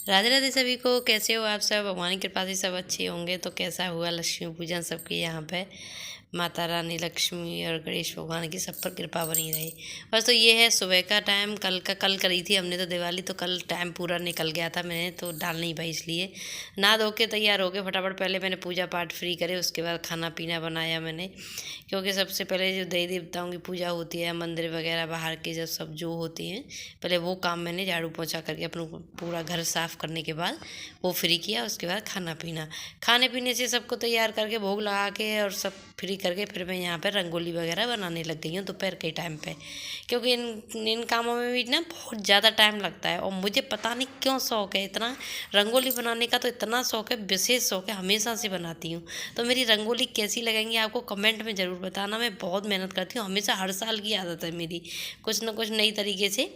राधे राधे सभी को। कैसे हो आप सब? भगवान की कृपा से सब अच्छे होंगे। तो कैसा हुआ लक्ष्मी पूजन सबके यहाँ पे? माता रानी लक्ष्मी और गणेश भगवान की सब पर कृपा बनी रही। बस तो ये है सुबह का टाइम। कल करी थी हमने तो दिवाली, तो कल टाइम पूरा निकल गया था, मैंने तो डाल नहीं पाई, इसलिए नहा धो के तैयार हो गए फटाफट। पहले मैंने पूजा पाठ फ्री करे, उसके बाद खाना पीना बनाया मैंने, क्योंकि सबसे पहले जो देवी देवताओं की पूजा होती है, मंदिर वगैरह बाहर के जब सब जो होती हैं, पहले वो काम मैंने झाड़ू पोछा करके अपना पूरा घर साफ़ करने के बाद वो फ्री किया। उसके बाद खाना पीना, खाने पीने से सबको तैयार करके भोग लगा के और सब फ्री करके फिर मैं यहाँ पर रंगोली वगैरह बनाने लग गई हूँ दोपहर के टाइम पे, क्योंकि इन इन कामों में भी ना बहुत ज़्यादा टाइम लगता है। और मुझे पता नहीं क्यों शौक़ है इतना रंगोली बनाने का, तो इतना शौक़ है, विशेष शौक़ है, हमेशा से बनाती हूँ। तो मेरी रंगोली कैसी लगेंगी आपको कमेंट में ज़रूर बताना। मैं बहुत मेहनत करती हूँ, हमेशा हर साल की आदत है मेरी, कुछ ना कुछ नई तरीके से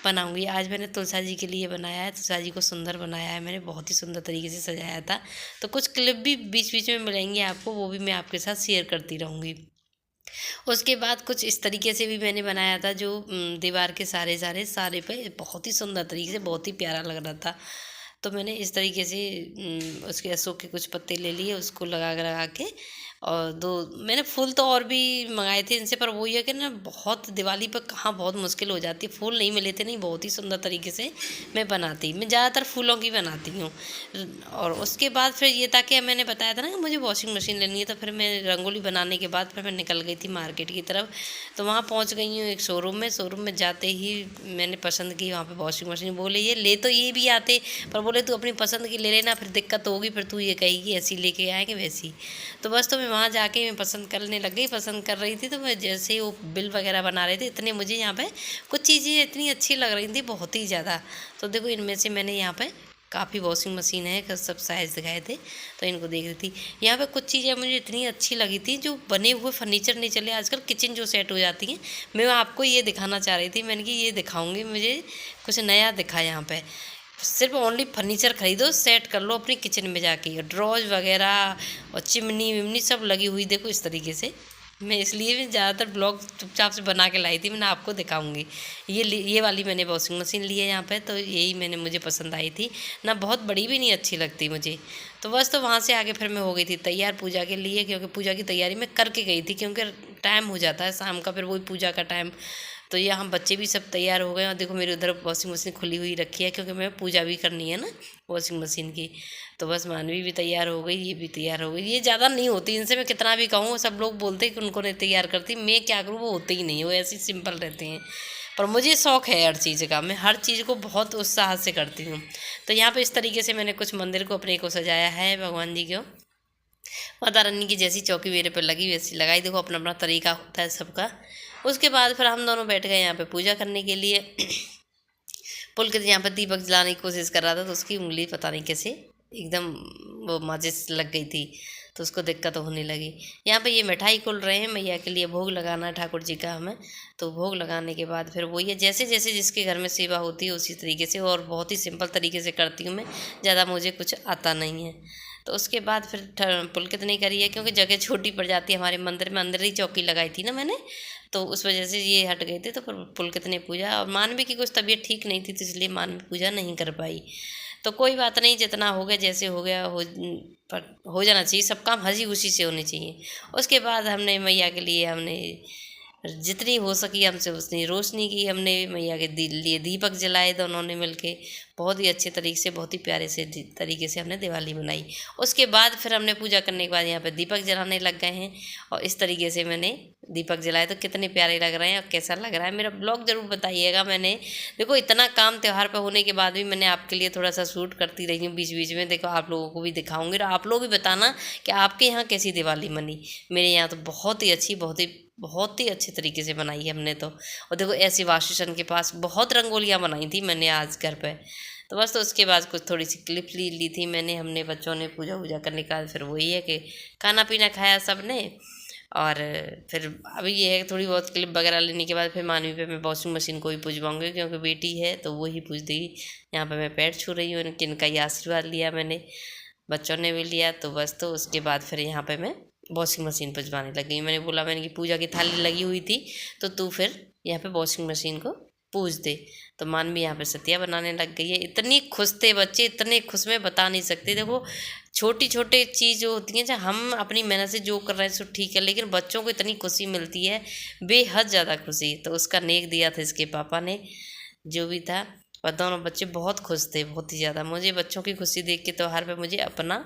बनाऊंगी। आज मैंने तुलसा जी के लिए बनाया है, तुलसा जी को सुंदर बनाया है मैंने, बहुत ही सुंदर तरीके से सजाया था। तो कुछ क्लिप भी बीच बीच में मिलेंगे आपको, वो भी मैं आपके साथ शेयर करती रहूँगी। उसके बाद कुछ इस तरीके से भी मैंने बनाया था, जो दीवार के सारे पे बहुत ही सुंदर तरीके से, बहुत ही प्यारा लग रहा था। तो मैंने इस तरीके से उसके अशोक के कुछ पत्ते ले लिए, उसको लगा के, और दो मैंने फूल तो और भी मंगाए थे इनसे, पर वो ये कि ना बहुत दिवाली पर कहाँ बहुत मुश्किल हो जाती है, फूल नहीं मिले थे। नहीं, बहुत ही सुंदर तरीके से मैं ज़्यादातर फूलों की बनाती हूँ। और उसके बाद फिर ये था कि मैंने बताया था ना कि मुझे वॉशिंग मशीन लेनी है, तो फिर मैं रंगोली बनाने के बाद फिर मैं निकल गई थी मार्केट की तरफ। तो वहाँ पहुँच गई हूँ एक शोरूम में जाते ही मैंने पसंद की वहाँ पे वॉशिंग मशीन। बोले ये ले तो ये भी आते, पर बोले तू अपनी पसंद की ले लेना, फिर दिक्कत होगी, फिर तू ये कहेगी ऐसी लेके आएंगे वैसी। तो बस तो मैं वहाँ जाके मैं पसंद करने लग गई, पसंद कर रही थी। तो मैं जैसे ही वो बिल वगैरह बना रहे थे, इतने मुझे यहाँ पे कुछ चीज़ें इतनी अच्छी लग रही थी, बहुत ही ज़्यादा। तो देखो इनमें से मैंने यहाँ पे काफ़ी वॉशिंग मशीन है, सब साइज़ दिखाए थे, तो इनको देख रही थी। यहाँ पे कुछ चीज़ें मुझे इतनी अच्छी लगी थी, जो बने हुए फर्नीचर नहीं चले आजकल, किचन जो सेट हो जाती हैं, मैं आपको ये दिखाना चाह रही थी। मैंने कि ये दिखाऊंगी, मुझे कुछ नया दिखा यहाँ पे। सिर्फ ओनली फर्नीचर खरीदो, सेट कर लो अपनी किचन में जाके, ड्रॉज वगैरह और चिमनी विमनी सब लगी हुई, देखो इस तरीके से। मैं इसलिए भी ज़्यादातर ब्लॉग चुपचाप से बना के लाई थी, मैंने आपको दिखाऊंगी। ये वाली मैंने वॉशिंग मशीन ली है यहाँ पे, तो यही मैंने मुझे पसंद आई थी ना, बहुत बड़ी भी नहीं अच्छी लगती मुझे। तो बस तो वहाँ से आगे फिर मैं हो गई थी तैयार पूजा के लिए, क्योंकि पूजा की तैयारी मैं करके गई थी, क्योंकि टाइम हो जाता है शाम का, फिर वही पूजा का टाइम। तो यहाँ बच्चे भी सब तैयार हो गए, और देखो मेरे उधर वॉशिंग मशीन खुली हुई रखी है, क्योंकि मैं पूजा भी करनी है ना वॉशिंग मशीन की। तो बस मानवी भी तैयार हो गई, ये भी तैयार हो गई। ये ज़्यादा नहीं होती, इनसे मैं कितना भी कहूँ, सब लोग बोलते हैं कि उनको नहीं तैयार करती, मैं क्या करूँ, वो होते ही नहीं, वो ऐसे सिंपल रहते हैं। पर मुझे शौक़ है हर चीज़ का, मैं हर चीज़ को बहुत उत्साह से करती हूँ। तो यहाँ पे इस तरीके से मैंने कुछ मंदिर को अपने को सजाया है, भगवान जी को। माता रानी की जैसी चौकी मेरे पर लगी वैसी लगाई, देखो अपना अपना तरीका होता है सबका। उसके बाद फिर हम दोनों बैठ गए यहाँ पे पूजा करने के लिए। पुलकित यहाँ पर दीपक जलाने की कोशिश कर रहा था, तो उसकी उंगली पता नहीं कैसे एकदम वो माचिस लग गई थी, तो उसको दिक्कत होने लगी। यहाँ पे ये मिठाई खोल रहे हैं, मैया के लिए भोग लगाना है ठाकुर जी का हमें। तो भोग लगाने के बाद फिर वो ये जैसे जैसे जिसके घर में सेवा होती है उसी तरीके से, और बहुत ही सिंपल तरीके से करती हूँ मैं, ज़्यादा मुझे कुछ आता नहीं है। तो उसके बाद फिर पुलकित नहीं करी है, क्योंकि जगह छोटी पड़ जाती है हमारे मंदिर में, अंदर ही चौकी लगाई थी ना मैंने, तो उस वजह से ये हट गए थे। तो फिर पुलकित ने पूजा, और मानवी की कुछ तबीयत ठीक नहीं थी, तो इसलिए मानवी पूजा नहीं कर पाई। तो कोई बात नहीं, जितना हो गया जैसे हो गया पर हो जाना चाहिए, सब काम हंसी खुशी से होने चाहिए। उसके बाद हमने मैया के लिए हमने जितनी हो सकी हमसे उतनी रोशनी की, हमने मैया के लिए दीपक जलाए दोनों ने मिलके, बहुत ही अच्छे तरीके से, बहुत ही प्यारे से तरीके से हमने दिवाली मनाई। उसके बाद फिर हमने पूजा करने के बाद यहाँ पे दीपक जलाने लग गए हैं, और इस तरीके से मैंने दीपक जलाए। तो कितने प्यारे लग रहे हैं और कैसा लग रहा है मेरा ब्लॉग ज़रूर बताइएगा। मैंने देखो इतना काम त्यौहार पे होने के बाद भी मैंने आपके लिए थोड़ा सा शूट करती रही हूँ बीच बीच में, देखो आप लोगों को भी दिखाऊंगी, और आप लोग भी बताना कि आपके यहाँ कैसी दिवाली मनी। मेरे यहाँ तो बहुत ही अच्छी, बहुत ही अच्छे तरीके से बनाई है हमने तो। और देखो ऐसी वाशुशन के पास बहुत रंगोलियाँ बनाई थी मैंने आज घर पे। तो बस तो उसके बाद कुछ थोड़ी सी क्लिप ली थी मैंने, हमने बच्चों ने पूजा वूजा करने का, फिर वही है कि खाना पीना खाया सब ने। और फिर अभी ये है थोड़ी बहुत क्लिप वगैरह लेने के बाद फिर मानवी पे मैं वॉशिंग मशीन को ही पूजवाऊँगी, क्योंकि बेटी है तो वो ही पूज देगी। यहाँ पे मैं पैर छू रही हूँ, इनका ही आशीर्वाद लिया मैंने, बच्चों ने भी लिया। तो बस तो उसके बाद फिर यहाँ पे मैं वॉशिंग मशीन पहुँचवाने लगी। मैंने बोला, मैंने कि पूजा की थाली लगी हुई थी, तो तू फिर यहाँ पे वॉशिंग मशीन को पूज दे। तो मानवी यहाँ पे सतिया बनाने लग गई है। इतनी खुश थे बच्चे, इतने खुश मैं बता नहीं सकती। देखो छोटी छोटी चीज़ जो होती हैं, चाहे हम अपनी मेहनत से जो कर रहे हैं सो ठीक है, लेकिन बच्चों को इतनी खुशी मिलती है, बेहद ज़्यादा खुशी। तो उसका नेक दिया था इसके पापा ने, जो भी था। और दोनों बच्चे बहुत खुश थे, बहुत ही ज़्यादा। मुझे बच्चों की खुशी देख के त्योहार पे मुझे अपना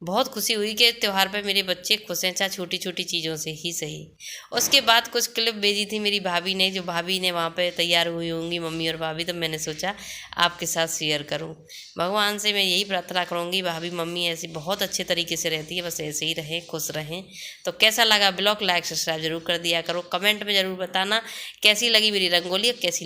बहुत खुशी हुई कि त्योहार पे मेरे बच्चे खुश हैं, चाहे छोटी छोटी चीज़ों से ही सही। उसके बाद कुछ क्लिप भेजी थी मेरी भाभी ने, जो भाभी ने वहाँ पे तैयार हुई होंगी मम्मी और भाभी, तो मैंने सोचा आपके साथ शेयर करूँ। भगवान से मैं यही प्रार्थना करूँगी, भाभी मम्मी ऐसी बहुत अच्छे तरीके से रहती है, बस ऐसे ही रहें, खुश रहें। तो कैसा लगा ब्लॉग, लाइक सब्सक्राइब जरूर कर दिया करो। कमेंट में ज़रूर बताना कैसी लगी मेरी रंगोली और कैसी लगी